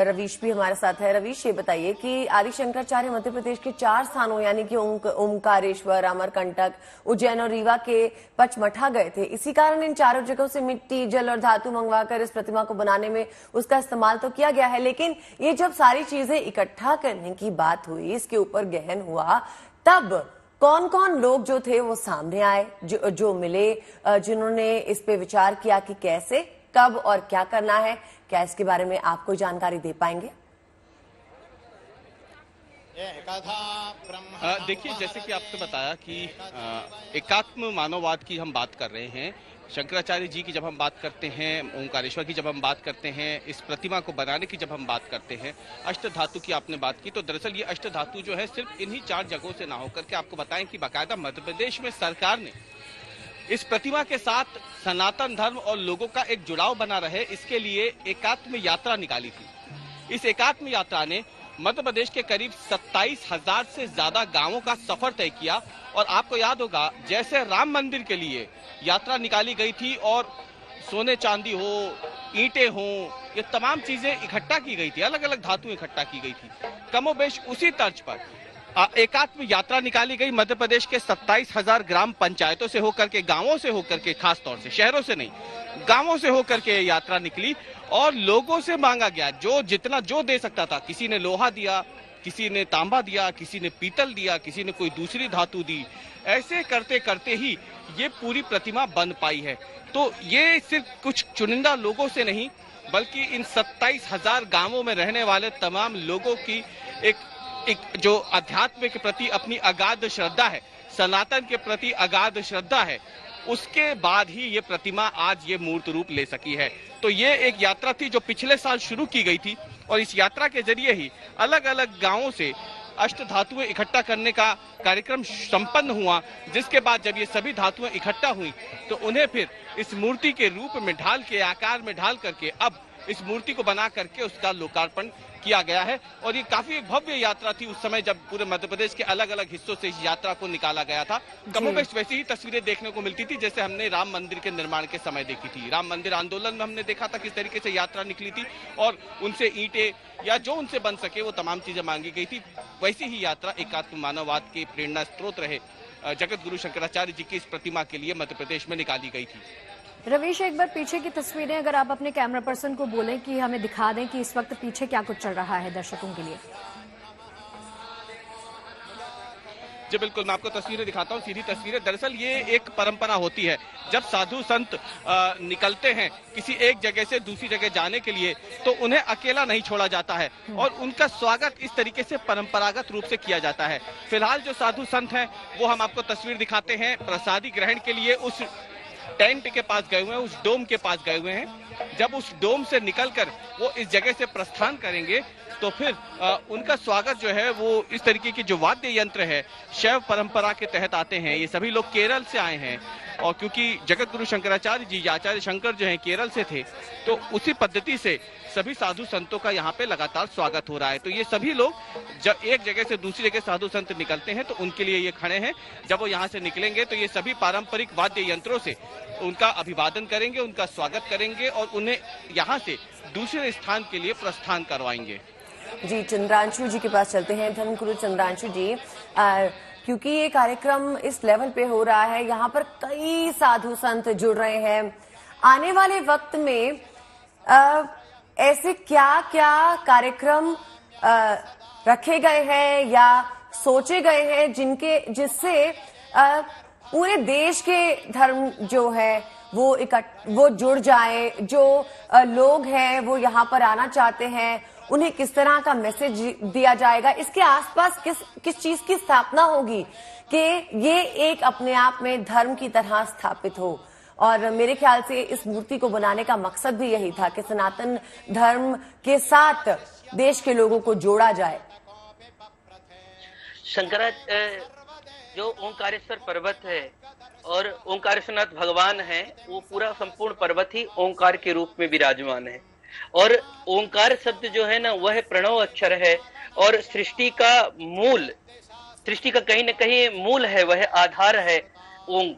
रवीश भी हमारे साथ है। रवीश, ये बताइए कि आदि शंकराचार्य मध्य प्रदेश के 4 स्थानों यानी कि ओमकारेश्वर, अमरकंटक, उज्जैन और रीवा के पचमढ़ा गए थे। इसी कारण इन चारों जगहों से मिट्टी, जल और धातु मंगवाकर इस प्रतिमा को बनाने में उसका इस्तेमाल तो किया गया है, लेकिन ये जब सारी चीजें इकट्ठा करने की बात हुई, इसके ऊपर गहन हुआ, तब कौन कौन लोग जो थे वो सामने आए, जो मिले, जिन्होंने इस पे विचार किया कि कैसे, कब और क्या करना है? क्या इसके बारे में आप कोई जानकारी दे पाएंगे? देखिए, जैसे कि आपने बताया कि एकात्म मानववाद की हम बात कर रहे हैं। शंकराचार्य जी की जब हम बात करते हैं, ओंकारेश्वर की जब हम बात करते हैं, इस प्रतिमा को बनाने की जब हम बात करते हैं, अष्ट धातु की आपने बात की, तो दरअसल ये अष्ट धातु जो है सिर्फ इन्हीं 4 जगहों से ना होकर के आपको बताएं कि बाकायदा मध्य प्रदेश में सरकार ने इस प्रतिमा के साथ सनातन धर्म और लोगों का एक जुड़ाव बना रहे, इसके लिए एकात्म यात्रा निकाली थी। इस एकात्म यात्रा ने मध्य प्रदेश के करीब 27,000 से ज्यादा गांवों का सफर तय किया। और आपको याद होगा, जैसे राम मंदिर के लिए यात्रा निकाली गई थी और सोने चांदी हो, ईंटें हो, ये तमाम चीजें इकट्ठा की गई थी, अलग अलग धातु इकट्ठा की गई थी, कमोबेश उसी तर्ज पर एकात्म यात्रा निकाली गई। मध्य प्रदेश के 27,000 ग्राम पंचायतों से होकर के, गांवों से होकर के, खास तौर से शहरों से नहीं, गांवों से होकर के यात्रा निकली और लोगों से मांगा गया जो जितना जो दे सकता था। किसी ने लोहा दिया, किसी ने तांबा दिया, किसी ने पीतल दिया, किसी ने कोई दूसरी धातु दी। ऐसे करते करते ही ये पूरी प्रतिमा बन पाई है। तो ये सिर्फ कुछ चुनिंदा लोगों से नहीं, बल्कि इन 27,000 गांवों में रहने वाले तमाम लोगों की एक जो अध्यात्म के प्रति अपनी अगाध श्रद्धा है, सनातन के प्रति अगाध श्रद्धा है, उसके बाद ही ये प्रतिमा आज ये मूर्त रूप ले सकी है। तो ये एक यात्रा थी जो पिछले साल शुरू की गई थी और इस यात्रा के जरिए ही अलग अलग गांवों से अष्ट धातुएं इकट्ठा करने का कार्यक्रम संपन्न हुआ। जिसके बाद जब ये सभी धातुएं इकट्ठा हुई तो उन्हें फिर इस मूर्ति के रूप में ढाल के, आकार में ढाल करके अब इस मूर्ति को बना करके उसका लोकार्पण किया गया है। और ये काफी एक भव्य यात्रा थी उस समय जब पूरे मध्य प्रदेश के अलग अलग हिस्सों से इस यात्रा को निकाला गया था। कमोबेश वैसी ही तस्वीरें देखने को मिलती थी जैसे हमने राम मंदिर के निर्माण के समय देखी थी। राम मंदिर आंदोलन में हमने देखा था किस तरीके से यात्रा निकली थी और उनसे ईंटें या जो उनसे बन सके वो तमाम चीजें मांगी गई थी। वैसी ही यात्रा एकात्म मानववाद के प्रेरणा स्रोत रहे जगत गुरु शंकराचार्य जी की इस प्रतिमा के लिए मध्य प्रदेश में निकाली गई थी। रवीश, एक बार पीछे की तस्वीरें अगर आप अपने कैमरा पर्सन को बोलें कि हमें दिखा दें कि इस वक्त पीछे क्या कुछ चल रहा है दर्शकों के लिए। जी बिल्कुल, मैं आपको तस्वीरें दिखाता हूँ, सीधी तस्वीरें। दरअसल ये एक परंपरा होती है, जब साधु संत निकलते हैं किसी एक जगह से दूसरी जगह जाने के लिए तो उन्हें अकेला नहीं छोड़ा जाता है और उनका स्वागत इस तरीके से परंपरागत रूप से किया जाता है। फिलहाल जो साधु संत हैं वो हम आपको तस्वीर दिखाते हैं, प्रसादी ग्रहण के लिए उस टेंट के पास गए हुए हैं, उस डोम के पास गए हुए हैं। जब उस डोम से निकलकर वो इस जगह से प्रस्थान करेंगे तो फिर उनका स्वागत जो है वो इस तरीके की जो वाद्य यंत्र है शैव परंपरा के तहत आते हैं। ये सभी लोग केरल से आए हैं और क्योंकि जगत गुरु शंकराचार्य जी, आचार्य शंकर जो हैं केरल से थे, तो उसी पद्धति से सभी साधु संतों का यहाँ पे लगातार स्वागत हो रहा है। तो ये सभी लोग जब एक जगह से दूसरी जगह साधु संत निकलते हैं तो उनके लिए ये खड़े हैं। जब वो यहाँ से निकलेंगे तो ये सभी पारंपरिक वाद्य यंत्रों से उनका अभिवादन करेंगे, उनका स्वागत करेंगे और उन्हें यहाँ से दूसरे स्थान के लिए प्रस्थान करवाएंगे। जी, चंद्रांशु जी के पास चलते हैं। धर्मगुरु चंद्रांशु जी, क्योंकि ये कार्यक्रम इस लेवल पे हो रहा है, यहाँ पर कई साधु संत जुड़ रहे हैं, आने वाले वक्त में ऐसे क्या क्या कार्यक्रम रखे गए हैं या सोचे गए हैं जिससे पूरे देश के धर्म जो है वो जुड़ जाए, जो लोग हैं वो यहाँ पर आना चाहते हैं, उन्हें किस तरह का मैसेज दिया जाएगा, इसके आसपास किस चीज की स्थापना होगी कि ये एक अपने आप में धर्म की तरह स्थापित हो। और मेरे ख्याल से इस मूर्ति को बनाने का मकसद भी यही था कि सनातन धर्म के साथ देश के लोगों को जोड़ा जाए। जो ओंकारेश्वर पर्वत है और ओंकारेश्वरनाथ भगवान है, वो पूरा संपूर्ण पर्वत ही ओंकार के रूप में विराजमान है। और ओंकार शब्द जो है ना, वह प्रणव अक्षर है और सृष्टि का मूल, सृष्टि का कहीं न कहीं मूल है, वह आधार है ओम।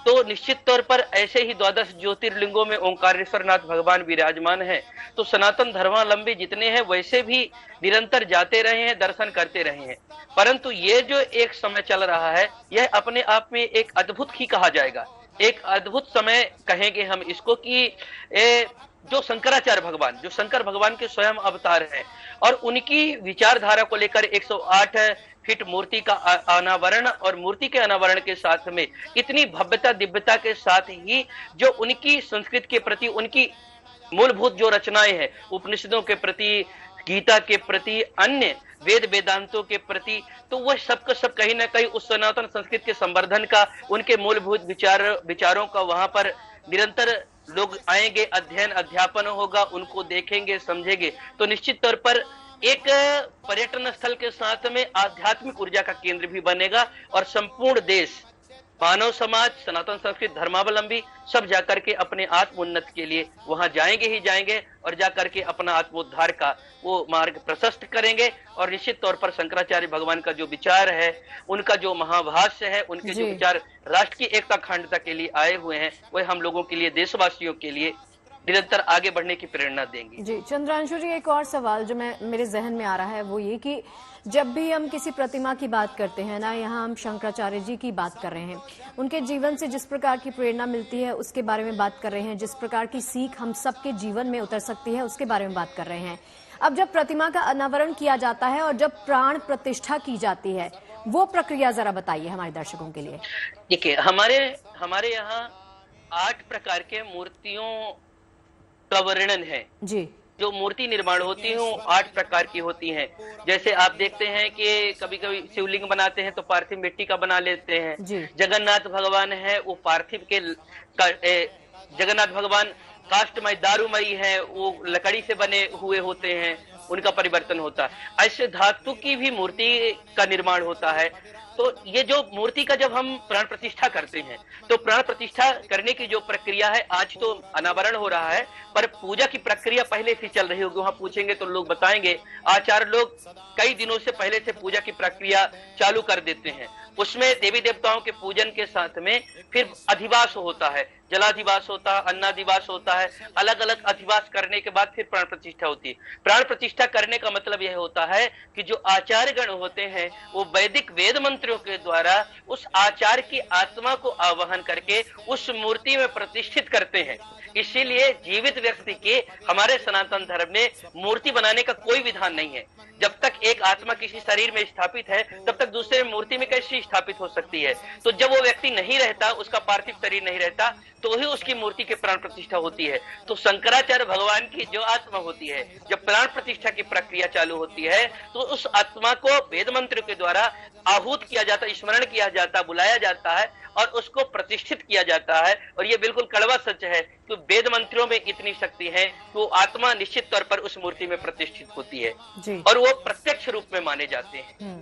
तो निश्चित तौर पर ऐसे ही 12 ज्योतिर्लिंगों में ओंकारेश्वरनाथ भगवान विराजमान है। तो सनातन धर्मावलंबी जितने हैं वैसे भी निरंतर जाते रहे हैं, दर्शन करते रहे हैं। परंतु ये जो एक समय चल रहा है, यह अपने आप में एक अद्भुत ही कहा जाएगा, एक अद्भुत समय कहेंगे हम इसको, कि जो शंकराचार्य भगवान, जो शंकर भगवान के स्वयं अवतार हैं, और उनकी विचारधारा को लेकर 108 फीट मूर्ति का अनावरण, और मूर्ति के अनावरण के साथ में इतनी भव्यता दिव्यता के साथ ही जो उनकी संस्कृत के प्रति, उनकी मूलभूत जो रचनाएं हैं, उपनिषदों के प्रति, गीता के प्रति, अन्य वेद वेदांतों के प्रति, तो वह सबका सब कहीं ना कहीं उस सनातन संस्कृत के संवर्धन का, उनके मूलभूत विचारों का वहां पर निरंतर लोग आएंगे, अध्ययन अध्यापन होगा, उनको देखेंगे, समझेंगे। तो निश्चित तौर पर एक पर्यटन स्थल के साथ में आध्यात्मिक ऊर्जा का केंद्र भी बनेगा, और संपूर्ण देश, मानव समाज, सनातन संस्कृत धर्मावलंबी सब जाकर के अपने आत्मोन्नति के लिए वहां जाएंगे ही जाएंगे, और जाकर के अपना आत्मोद्धार का वो मार्ग प्रशस्त करेंगे। और निश्चित तौर पर शंकराचार्य भगवान का जो विचार है, उनका जो महाभाष्य है, उनके जो विचार राष्ट्र की एकता अखंडता के लिए आए हुए हैं, वह हम लोगों के लिए, देशवासियों के लिए निरंतर आगे बढ़ने की प्रेरणा देंगे। जी चंद्रांशु जी, एक और सवाल जो मेरे जहन में आ रहा है वो ये कि जब भी हम किसी प्रतिमा की बात करते हैं ना, यहाँ हम शंकराचार्य जी की बात कर रहे हैं, उनके जीवन से जिस प्रकार की प्रेरणा मिलती है उसके बारे में बात कर रहे हैं, जिस प्रकार की सीख हम सबके जीवन में उतर सकती है उसके बारे में बात कर रहे हैं। अब जब प्रतिमा का अनावरण किया जाता है और जब प्राण प्रतिष्ठा की जाती है, वो प्रक्रिया जरा बताइए हमारे दर्शकों के लिए। देखिए, हमारे यहाँ 8 प्रकार के मूर्तियों का वर्णन है जी। जो मूर्ति निर्माण होती है वो 8 प्रकार की होती हैं। जैसे आप देखते हैं कि कभी कभी शिवलिंग बनाते हैं तो पार्थिव मिट्टी का बना लेते हैं। जगन्नाथ भगवान है वो पार्थिव के, जगन्नाथ भगवान काष्ठमय दारूमयी है, वो लकड़ी से बने हुए होते हैं, उनका परिवर्तन होता है। ऐसे धातु की भी मूर्ति का निर्माण होता है। तो ये जो मूर्ति का जब हम प्राण प्रतिष्ठा करते हैं, तो प्राण प्रतिष्ठा करने की जो प्रक्रिया है, आज तो अनावरण हो रहा है, पर पूजा की प्रक्रिया पहले से चल रही होगी। वहां पूछेंगे तो लोग बताएंगे, आचार्य लोग कई दिनों से पहले से पूजा की प्रक्रिया चालू कर देते हैं। उसमें देवी देवताओं के पूजन के साथ में फिर अधिवास होता है, जलाधिवास होता है, अन्नाधिवास होता है। अलग अलग अधिवास करने के बाद फिर प्राण प्रतिष्ठा होती है। प्राण प्रतिष्ठा करने का मतलब यह होता है कि जो आचार्य गण होते हैं वो वैदिक वेद मंत्रों के द्वारा उस आचार्य की आत्मा को आवाहन करके उस मूर्ति में प्रतिष्ठित करते हैं। इसीलिए जीवित व्यक्ति के हमारे सनातन धर्म में मूर्ति बनाने का कोई विधान नहीं है। जब तक एक आत्मा किसी शरीर में स्थापित है, तब तक दूसरे मूर्ति में कैसे स्थापित हो सकती है। तो जब वो व्यक्ति नहीं रहता, उसका पार्थिव शरीर नहीं रहता, तो ही उसकी मूर्ति के प्राण प्रतिष्ठा होती है। तो शंकराचार्य भगवान की जो आत्मा होती है, जब प्राण प्रतिष्ठा की प्रक्रिया चालू होती है, तो उस आत्मा को वेद मंत्र के द्वारा आहूत किया जाता है, स्मरण किया जाता है, बुलाया जाता है और उसको प्रतिष्ठित किया जाता है। और ये बिल्कुल कड़वा सच है कि वेद मंत्रों में इतनी शक्ति है कि वो आत्मा निश्चित तौर पर उस मूर्ति में प्रतिष्ठित होती है और वो प्रत्यक्ष रूप में माने जाते हैं।